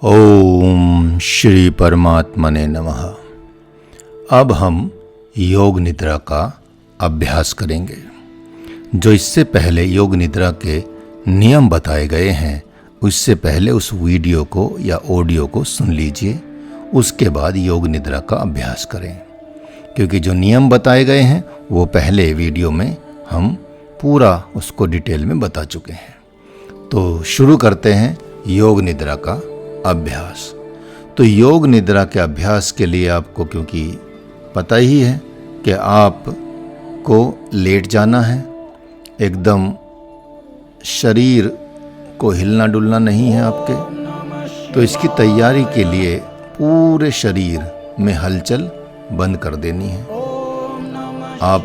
ओम श्री परमात्मने नमः। अब हम योग निद्रा का अभ्यास करेंगे। जो इससे पहले योग निद्रा के नियम बताए गए हैं, उससे पहले उस वीडियो को या ऑडियो को सुन लीजिए, उसके बाद योग निद्रा का अभ्यास करें। क्योंकि जो नियम बताए गए हैं वो पहले वीडियो में हम पूरा उसको डिटेल में बता चुके हैं। तो शुरू करते हैं योग निद्रा का अभ्यास। तो योग निद्रा के अभ्यास के लिए आपको, क्योंकि पता ही है कि आपको लेट जाना है, एकदम शरीर को हिलना डुलना नहीं है आपके, तो इसकी तैयारी के लिए पूरे शरीर में हलचल बंद कर देनी है। आप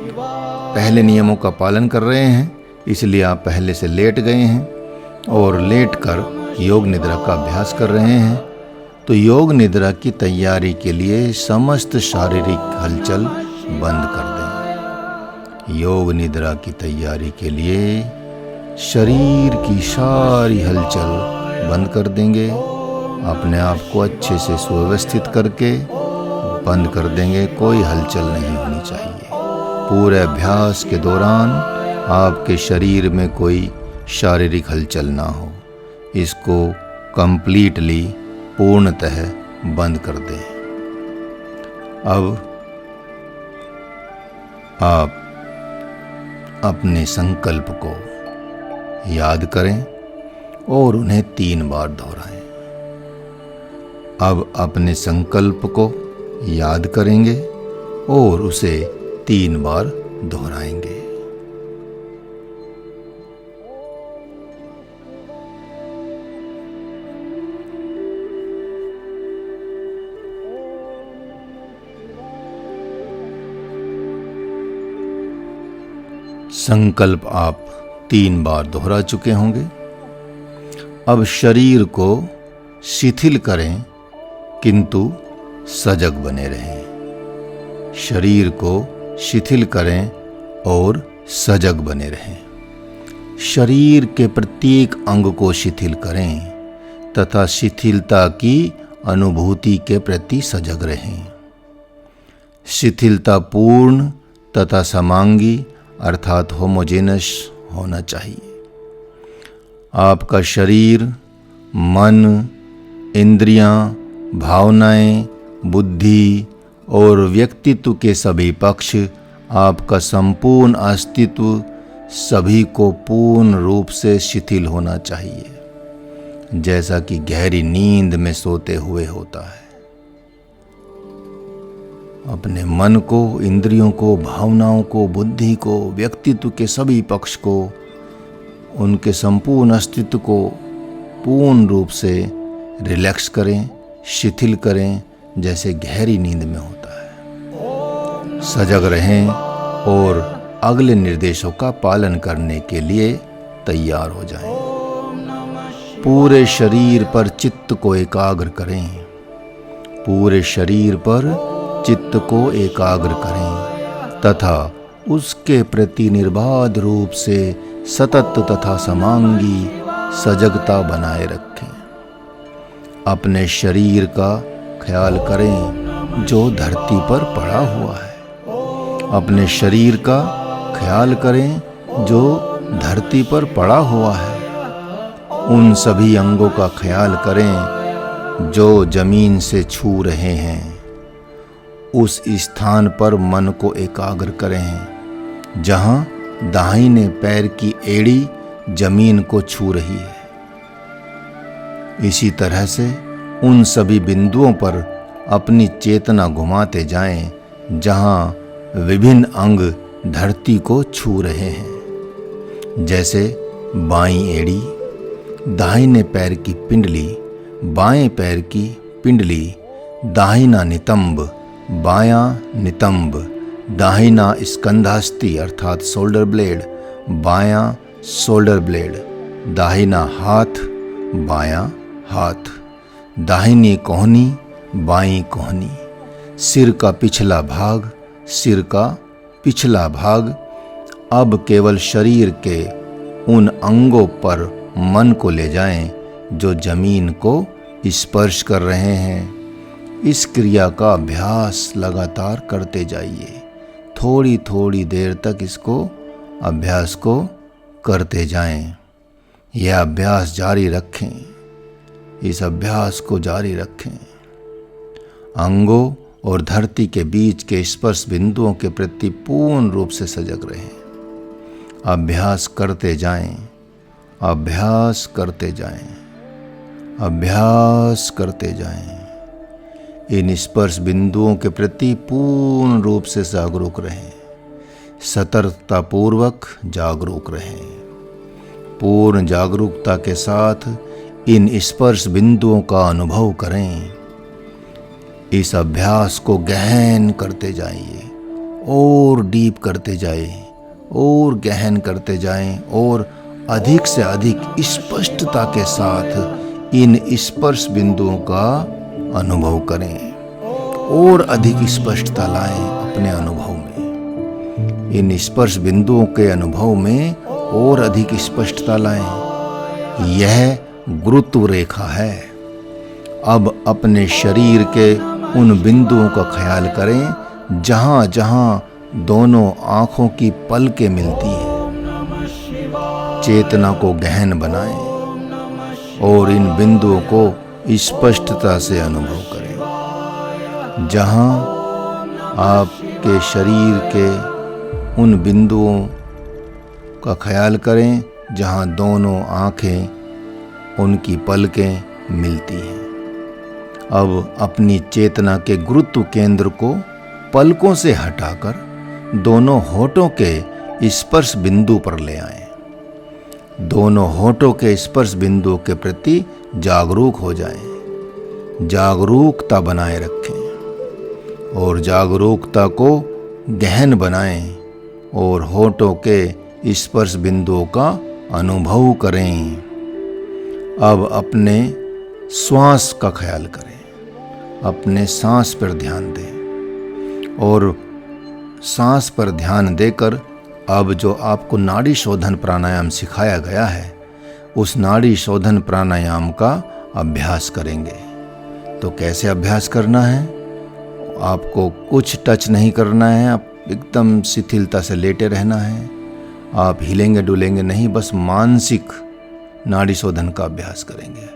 पहले नियमों का पालन कर रहे हैं, इसलिए आप पहले से लेट गए हैं और लेट कर योग निद्रा का अभ्यास कर रहे हैं। तो योग निद्रा की तैयारी के लिए समस्त शारीरिक हलचल बंद कर दें। योग निद्रा की तैयारी के लिए शरीर की सारी हलचल बंद कर देंगे। अपने आप को अच्छे से सुव्यवस्थित करके बंद कर देंगे, कोई हलचल नहीं होनी चाहिए। पूरे अभ्यास के दौरान आपके शरीर में कोई शारीरिक हलचल ना हो, इसको कंप्लीटली पूर्णतः बंद कर दें। अब आप अपने संकल्प को याद करें और उन्हें 3 बार दोहराएं। अब अपने संकल्प को याद करेंगे और उसे 3 बार दोहराएंगे। संकल्प आप 3 बार दोहरा चुके होंगे। अब शरीर को शिथिल करें किंतु सजग बने रहें। शरीर को शिथिल करें और सजग बने रहें। शरीर के प्रत्येक अंग को शिथिल करें तथा शिथिलता की अनुभूति के प्रति सजग रहें। शिथिलता पूर्ण तथा समांगी अर्थात होमोजेनस होना चाहिए। आपका शरीर, मन, इंद्रियां, भावनाएं, बुद्धि और व्यक्तित्व के सभी पक्ष, आपका संपूर्ण अस्तित्व, सभी को पूर्ण रूप से शिथिल होना चाहिए, जैसा कि गहरी नींद में सोते हुए होता है। अपने मन को, इंद्रियों को, भावनाओं को, बुद्धि को, व्यक्तित्व के सभी पक्ष को, उनके संपूर्ण अस्तित्व को पूर्ण रूप से रिलैक्स करें, शिथिल करें, जैसे गहरी नींद में होता है। सजग रहें और अगले निर्देशों का पालन करने के लिए तैयार हो जाएं। पूरे शरीर पर चित्त को एकाग्र करें। पूरे शरीर पर चित्त को एकाग्र करें तथा उसके प्रति निर्बाध रूप से सतत तथा समांगी सजगता बनाए रखें। अपने शरीर का ख्याल करें जो धरती पर पड़ा हुआ है। अपने शरीर का ख्याल करें जो धरती पर पड़ा हुआ है। उन सभी अंगों का ख्याल करें जो जमीन से छू रहे हैं। उस स्थान पर मन को एकाग्र करें जहां दाहिने पैर की एड़ी जमीन को छू रही है। इसी तरह से उन सभी बिंदुओं पर अपनी चेतना घुमाते जाएं जहां विभिन्न अंग धरती को छू रहे हैं, जैसे बाईं एड़ी, दाहिने पैर की पिंडली, बाएं पैर की पिंडली, दाहिना नितंब, बायां नितंब, दाहिना स्कंधास्थि अर्थात शोल्डर ब्लेड, बायां शोल्डर ब्लेड, दाहिना हाथ, बायां हाथ, दाहिनी कोहनी, बाईं कोहनी, सिर का पिछला भाग, सिर का पिछला भाग। अब केवल शरीर के उन अंगों पर मन को ले जाएं जो जमीन को स्पर्श कर रहे हैं, इस क्रिया का अभ्यास लगातार करते जाइए। थोड़ी थोड़ी देर तक इसको अभ्यास को करते जाएं। यह अभ्यास जारी रखें, इस अभ्यास को जारी रखें। अंगों और धरती के बीच के स्पर्श बिंदुओं के प्रति पूर्ण रूप से सजग रहें। अभ्यास करते जाएं, अभ्यास करते जाएं, अभ्यास करते जाएं। इन स्पर्श बिंदुओं के प्रति पूर्ण रूप से जागरूक रहें। सतर्कता पूर्वक जागरूक रहें। पूर्ण जागरूकता के साथ इन स्पर्श बिंदुओं का अनुभव करें। इस अभ्यास को गहन करते जाइए, और डीप करते जाएं, और गहन करते जाएं, और अधिक से अधिक स्पष्टता के साथ इन स्पर्श बिंदुओं का अनुभव करें, और अधिक स्पष्टता लाएं अपने अनुभव में। इन स्पर्श बिंदुओं के अनुभव में और अधिक स्पष्टता लाएं। यह गुरुत्व रेखा है। अब अपने शरीर के उन बिंदुओं का ख्याल करें जहां जहां दोनों आंखों की पलकें मिलती हैं। चेतना को गहन बनाएं और इन बिंदुओं को स्पष्टता से अनुभव करें। जहां आपके शरीर के उन बिंदुओं का ख्याल करें जहां दोनों आंखें, उनकी पलकें मिलती हैं। अब अपनी चेतना के गुरुत्व केंद्र को पलकों से हटाकर दोनों होठों के स्पर्श बिंदु पर ले आएं। दोनों होठों के स्पर्श बिंदु के प्रति जागरूक हो जाएं। जागरूकता बनाए रखें और जागरूकता को गहन बनाएं और होठों के स्पर्श बिंदुओं का अनुभव करें। अब अपने श्वास का ख्याल करें। अपने सांस पर ध्यान दें और सांस पर ध्यान देकर अब जो आपको नाड़ी शोधन प्राणायाम सिखाया गया है, उस नाड़ी शोधन प्राणायाम का अभ्यास करेंगे। तो कैसे अभ्यास करना है? आपको कुछ टच नहीं करना है, आप एकदम शिथिलता से लेटे रहना है। आप हिलेंगे डुलेंगे नहीं, बस मानसिक नाड़ी शोधन का अभ्यास करेंगे।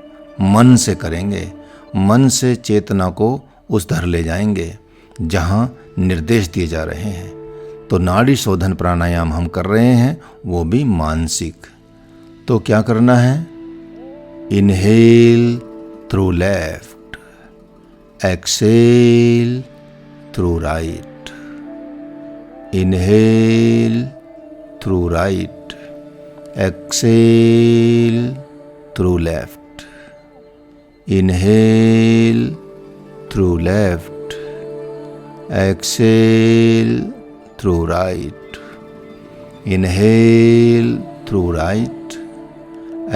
मन से करेंगे। मन से चेतना को उस धर ले जाएंगे जहां निर्देश दिए जा रहे हैं। तो नाड़ी शोधन प्राणायाम हम कर रहे हैं, वो भी मानसिक। तो क्या करना है? Inhale through left, exhale through right. Inhale through right, exhale through left. Inhale through left, exhale through right. Inhale through right,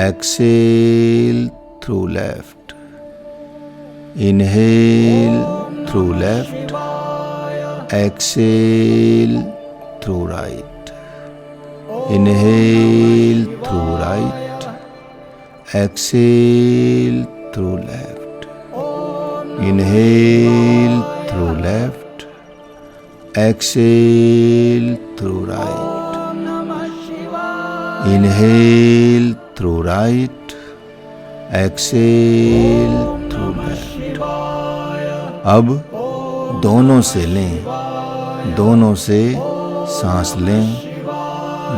exhale through left. Inhale through left, exhale through right. Inhale through right, exhale through left. Inhale through left, exhale through right. Inhale through right, exhale through left. अब दोनों से लें, दोनों से सांस लें,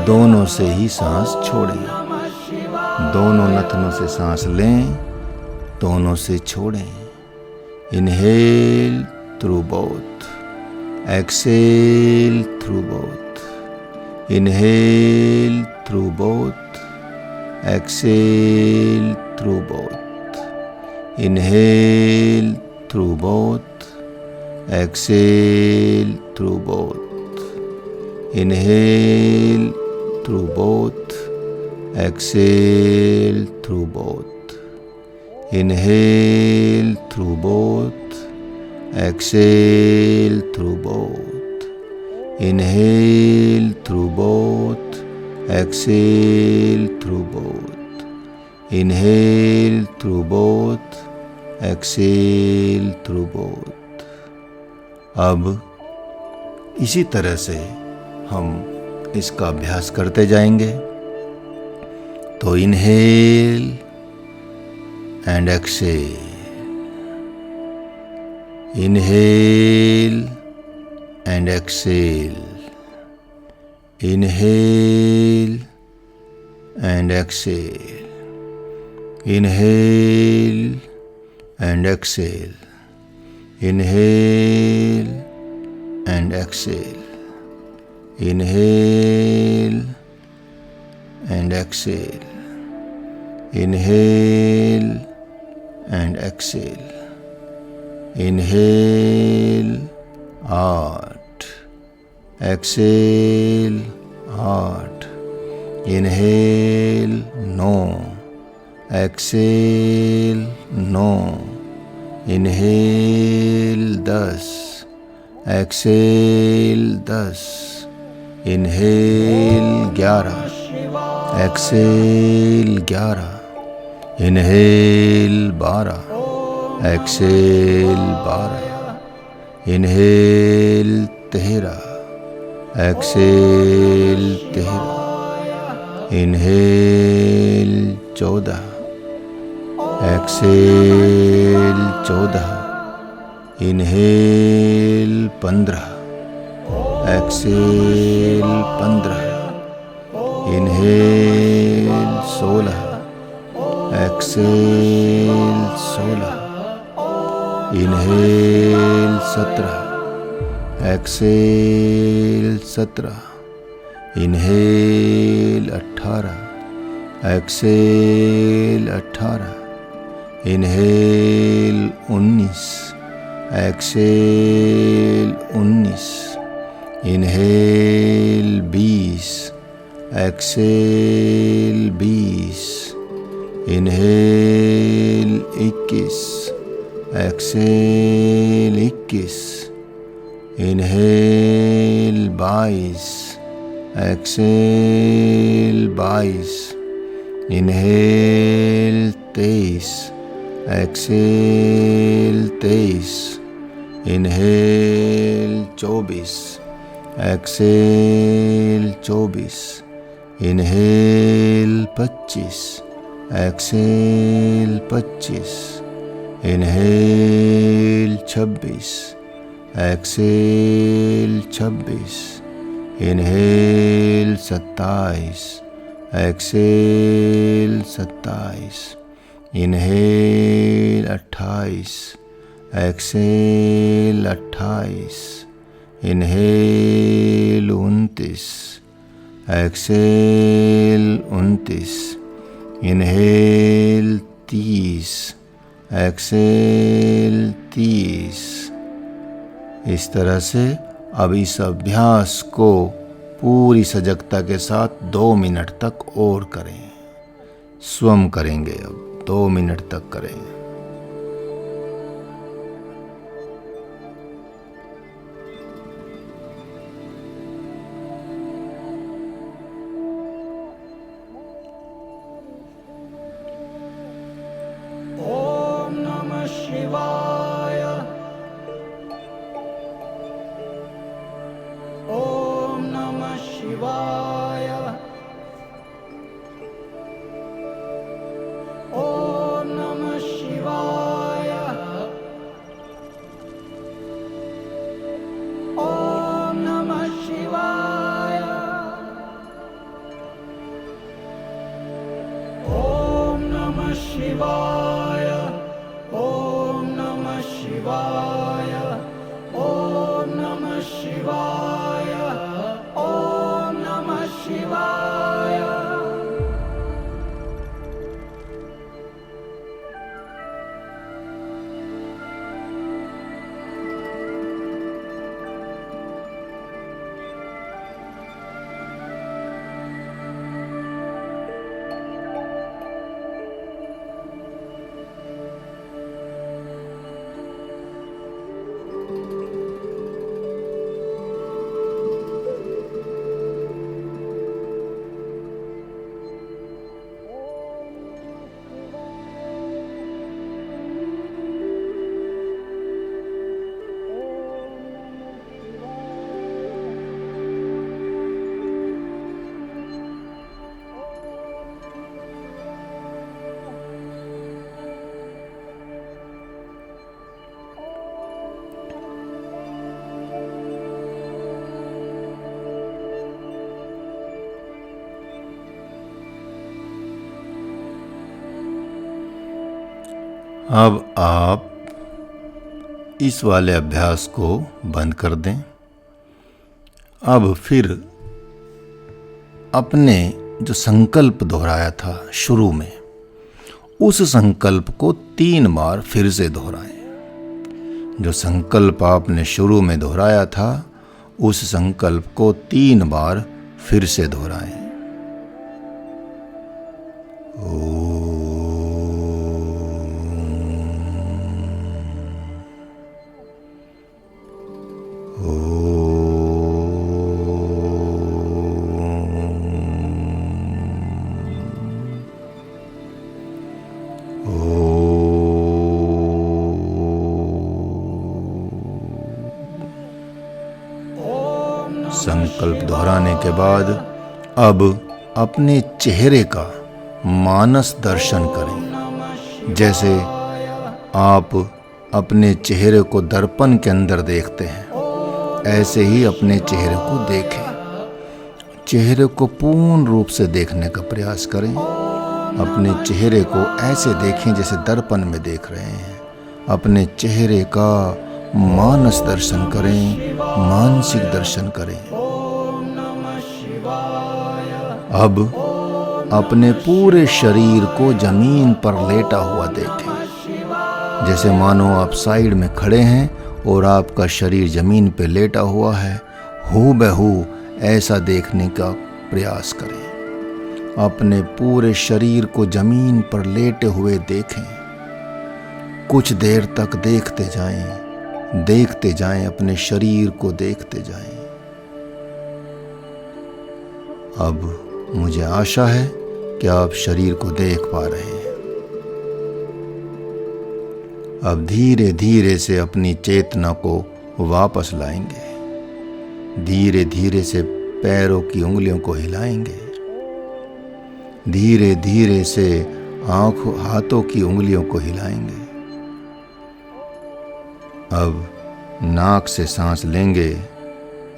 दोनों से ही सांस छोड़ें। दोनों नथनों से सांस लें, दोनों से छोड़ें। Inhale through both, exhale through both. Inhale through both, exhale through both. Inhale through both, exhale through both. Inhale through both, exhale through both. Inhale through both, exhale through both. Inhale through both, exhale through both. Inhale through both, exhale through both. अब इसी तरह से हम इसका अभ्यास करते जाएंगे। तो inhale and exhale, inhale and exhale, inhale and exhale, inhale and exhale, inhale and exhale, inhale and exhale, inhale and exhale, inhale out, exhale out, inhale no, exhale no, inhale 10, exhale 10, inhale 11, exhale 11, inhale 12, exhale 12, inhale 13, exhale 13, inhale 14, exhale 14, inhale 15, exhale 15, inhale 16, exhale 16, inhale 17, exhale 17, inhale 18, exhale 18, inhale 19, exhale 19, inhale 20, exhale 20, inhale 21, exhale 21, inhale 22, exhale 22, inhale 23, exhale 23, inhale 24, exhale 24, inhale 25, exhale 25, inhale 26, exhale 26, inhale 27, Excel 27, inhale 28, exhale 28, inhale 29, exhale 29, inhale 30, exhale 30। इस तरह से अब इस अभ्यास को पूरी सजगता के साथ 2 मिनट तक और करें। स्वम करेंगे, अब 2 मिनट तक करें। ओम नमः शिवाय, ओम नमः शिवाय, ओम नमः शिवाय। अब आप इस वाले अभ्यास को बंद कर दें। अब फिर अपने जो संकल्प दोहराया था शुरू में, उस संकल्प को 3 बार फिर से दोहराएं। जो संकल्प आपने शुरू में दोहराया था, उस संकल्प को 3 बार फिर से दोहराएं। संकल्प दोहराने के बाद अब अपने चेहरे का मानस दर्शन करें। जैसे आप अपने चेहरे को दर्पण के अंदर देखते हैं, ऐसे ही अपने चेहरे को देखें। चेहरे को पूर्ण रूप से देखने का प्रयास करें। अपने चेहरे को ऐसे देखें जैसे दर्पण में देख रहे हैं। अपने चेहरे का मानस दर्शन करें, मानसिक दर्शन करें। अब अपने पूरे शरीर को जमीन पर लेटा हुआ देखें। जैसे मानो आप साइड में खड़े हैं और आपका शरीर जमीन पर लेटा हुआ है। हूबहू ऐसा देखने का प्रयास करें। अपने पूरे शरीर को जमीन पर लेटे हुए देखें। कुछ देर तक देखते जाएं, अपने शरीर को देखते जाएं। अब मुझे आशा है कि आप शरीर को देख पा रहे हैं। अब धीरे धीरे से अपनी चेतना को वापस लाएंगे। धीरे धीरे से पैरों की उंगलियों को हिलाएंगे। धीरे धीरे से हाथों की उंगलियों को हिलाएंगे। अब नाक से सांस लेंगे।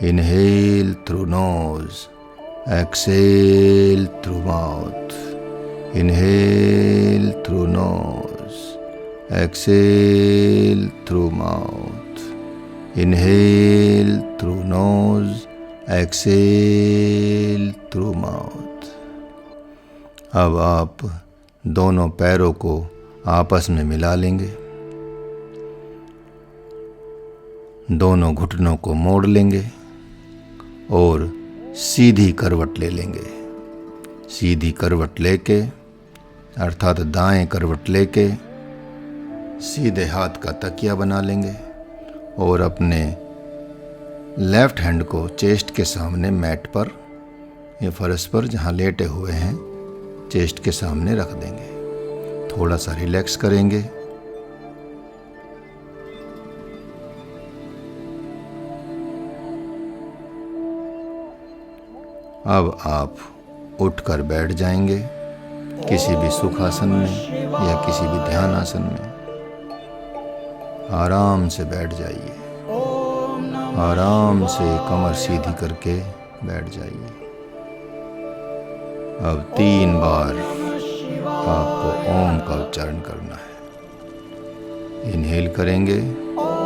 Inhale through nose, exhale through mouth. Inhale through nose, exhale through mouth. Inhale through nose, exhale through mouth. अब आप दोनों पैरों को आपस में मिला लेंगे। दोनों घुटनों को मोड़ लेंगे और सीधी करवट ले लेंगे। सीधी करवट लेके, अर्थात दाएं करवट लेके सीधे हाथ का तकिया बना लेंगे और अपने लेफ्ट हैंड को चेस्ट के सामने मैट पर या फर्श पर जहां लेटे हुए हैं, चेस्ट के सामने रख देंगे। थोड़ा सा रिलैक्स करेंगे। अब आप उठकर बैठ जाएंगे किसी भी सुखासन में या किसी भी ध्यान आसन में। आराम से बैठ जाइए। आराम से कमर सीधी करके बैठ जाइए। अब 3 बार आपको ओम का उच्चारण करना है। इनहेल करेंगे ओम,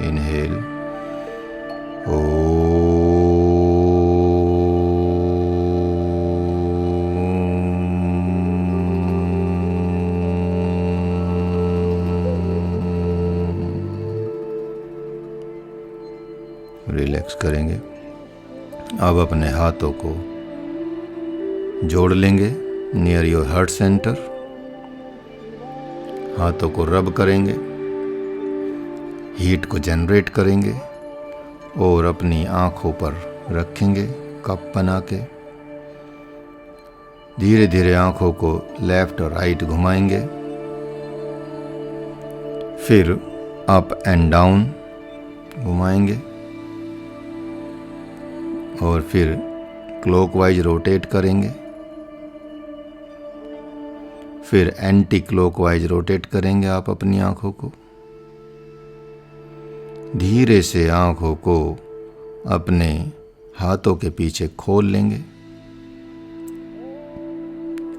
inhale रिलैक्स करेंगे। अब अपने हाथों को जोड़ लेंगे नियर योर हार्ट सेंटर। हाथों को रब करेंगे, हीट को जनरेट करेंगे और अपनी आँखों पर रखेंगे कप बना के। धीरे धीरे आंखों को लेफ्ट और राइट घुमाएंगे, फिर अप एंड डाउन घुमाएंगे और फिर क्लॉकवाइज रोटेट करेंगे, फिर एंटी क्लॉकवाइज रोटेट करेंगे आप अपनी आंखों को। धीरे से आंखों को अपने हाथों के पीछे खोल लेंगे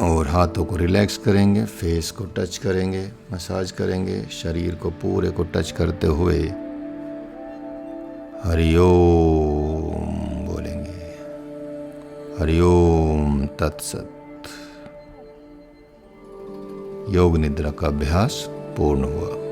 और हाथों को रिलैक्स करेंगे, फेस को टच करेंगे, मसाज करेंगे, शरीर को पूरे को टच करते हुए हरिओम बोलेंगे। हरिओम तत्सत। योग निद्रा का अभ्यास पूर्ण हुआ।